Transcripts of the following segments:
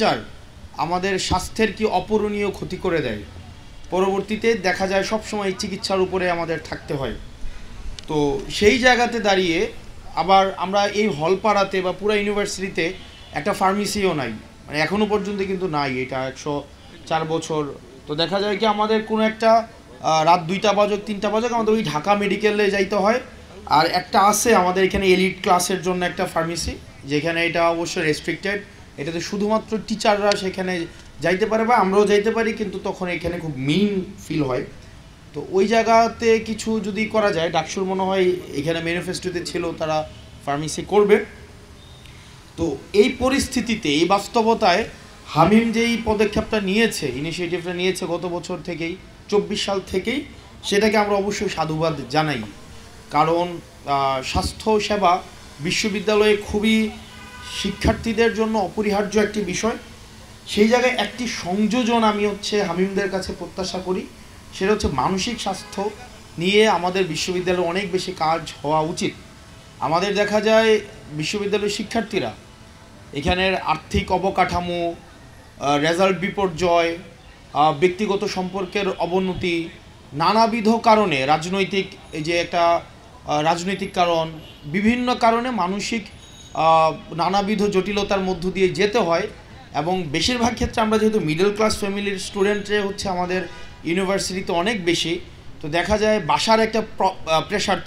চার আমাদের স্বাস্থ্যের কি অপূরণীয় ক্ষতি করে দেয়। পরবর্তীতে দেখা যায় সব সময় চিকিৎসার উপরে আমাদের থাকতে হয়। তো সেই জায়গাতে দাঁড়িয়ে আবার আমরা এই হলপাড়াতে বা পুরো ইউনিভার্সিটিতে একটা ফার্মেসিও নাই, মানে এখনও পর্যন্ত কিন্তু নাই। এটা 104 বছর। তো দেখা যায় কি আমাদের কোনো একটা রাত 2টা বাজক 3টা বাজক আমাদের ওই ঢাকা মেডিকেলে যাইতে হয়। আর একটা আছে আমাদের এখানে এলিট ক্লাসের জন্য একটা ফার্মেসি, যেখানে এটা অবশ্যই রেস্ট্রিক্টেড। এটাতে শুধুমাত্র টিচাররা সেখানে যাইতে পারে বা আমরাও যাইতে পারি, কিন্তু তখন এখানে খুব মিন ফিল হয়। তো ওই জায়গাতে কিছু যদি করা যায়, ডাকসুর মনে হয় এখানে ম্যানিফেস্টোতে ছিল তারা ফার্মেসি করবে। তো এই পরিস্থিতিতে, এই বাস্তবতায় হামিম যেই পদক্ষেপটা নিয়েছে, ইনিশিয়েটিভটা নিয়েছে গত বছর থেকেই, 24 সাল থেকেই, সেটাকে আমরা অবশ্যই সাধুবাদ জানাই। কারণ স্বাস্থ্য সেবা বিশ্ববিদ্যালয়ে খুবই শিক্ষার্থীদের জন্য অপরিহার্য একটি বিষয়। সেই জায়গায় একটি সংযোজন আমি হামিমদের কাছে প্রত্যাশা করি, সেটা হচ্ছে মানসিক স্বাস্থ্য নিয়ে আমাদের বিশ্ববিদ্যালয়ে অনেক বেশি কাজ হওয়া উচিত। আমাদের দেখা যায় বিশ্ববিদ্যালয়ের শিক্ষার্থীরা এখানের আর্থিক অবকাঠামো, রেজাল্ট বিপর্যয়, ব্যক্তিগত সম্পর্কের অবনতি, নানাবিধ কারণে রাজনৈতিক কারণ, বিভিন্ন কারণে মানসিক নানাবিধ জটিলতার মধ্য দিয়ে যেতে হয়। এবং বেশিরভাগ ক্ষেত্রে আমরা যেহেতু মিডল ক্লাস ফ্যামিলির স্টুডেন্টে আমাদের ইউনিভার্সিটিতে অনেক বেশি, তো দেখা যায় বাসার একটা প্রেশার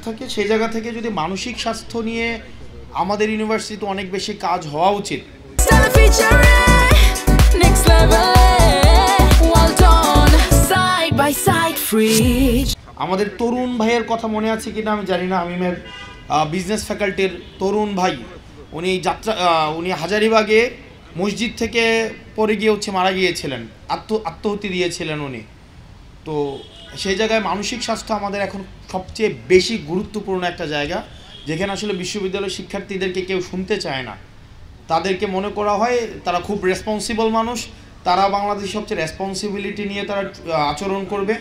থাকে। সেই জায়গা থেকে যদি মানসিক স্বাস্থ্য নিয়ে আমাদের ইউনিভার্সিটিতে অনেক বেশি কাজ হওয়া উচিত। আমাদের তরুণ ভাইয়ের কথা মনে আছে কিনা আমি জানি না, আমিমের বিজনেস ফ্যাকাল্টির তরুণ ভাই, উনি হাজারীবাগে মসজিদ থেকে পড়ে গিয়ে মারা গিয়েছিলেন, আত্মহত্যা দিয়েছিলেন উনি। তো সেই জায়গায় মানসিক স্বাস্থ্য আমাদের এখন সবচেয়ে বেশি গুরুত্বপূর্ণ একটা জায়গা, যেখানে আসলে বিশ্ববিদ্যালয়ের শিক্ষার্থীদেরকে কেউ শুনতে চায় না। তাদেরকে মনে করা হয় তারা খুব রেসপন্সিবল মানুষ, তারা বাংলাদেশের সবচেয়ে রেসপন্সিবিলিটি নিয়ে তারা আচরণ করবে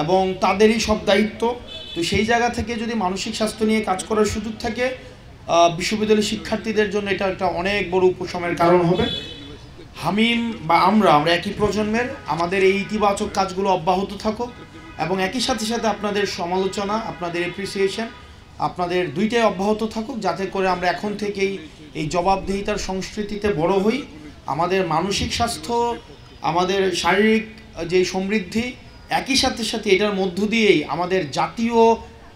এবং তাদেরই সব দায়িত্ব। তো সেই জায়গা থেকে যদি মানসিক স্বাস্থ্য নিয়ে কাজ করার সুযোগ থাকে, বিশ্ববিদ্যালয়ের শিক্ষার্থীদের জন্য এটা একটা অনেক বড় উপশমের কারণ হবে। হামিম বা আমরা একই প্রজন্মের, আমাদের এই ইতিবাচক কাজগুলো অব্যাহত থাকুক এবং একই সাথে আপনাদের সমালোচনা, আপনাদের অ্যাপ্রিসিয়েশন, আপনাদের দুইটাই অব্যাহত থাকুক, যাতে করে আমরা এখন থেকেই এই জবাবদিহিতার সংস্কৃতিতে বড় হই। আমাদের মানসিক স্বাস্থ্য, আমাদের শারীরিক যে সমৃদ্ধি, একই সাথে এটার মধ্য দিয়েই আমাদের জাতীয়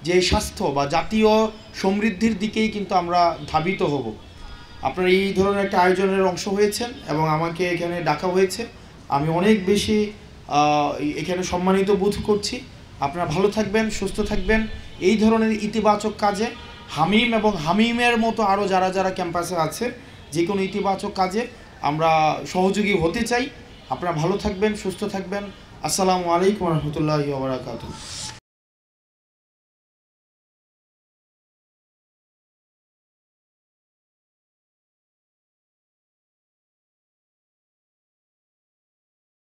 যে স্বাস্থ্য বা জাতীয় সমৃদ্ধির দিকেই কিন্তু আমরা ধাবিত হব। আপনারা এই ধরনের একটা আয়োজনের অংশ হয়েছেন এবং আমাকে এখানে ডাকা হয়েছে, আমি অনেক বেশি এখানে সম্মানিত বোধ করছি। আপনারা ভালো থাকবেন, সুস্থ থাকবেন। এই ধরনের ইতিবাচক কাজে হামিম এবং হামিমের মতো আরও যারা ক্যাম্পাসে আছে, যে কোনো ইতিবাচক কাজে আমরা সহযোগী হতে চাই। আপনারা ভালো থাকবেন, সুস্থ থাকবেন। আসসালামু আলাইকুম ওয়া রাহমাতুল্লাহি ওয়া বারাকাতুহু।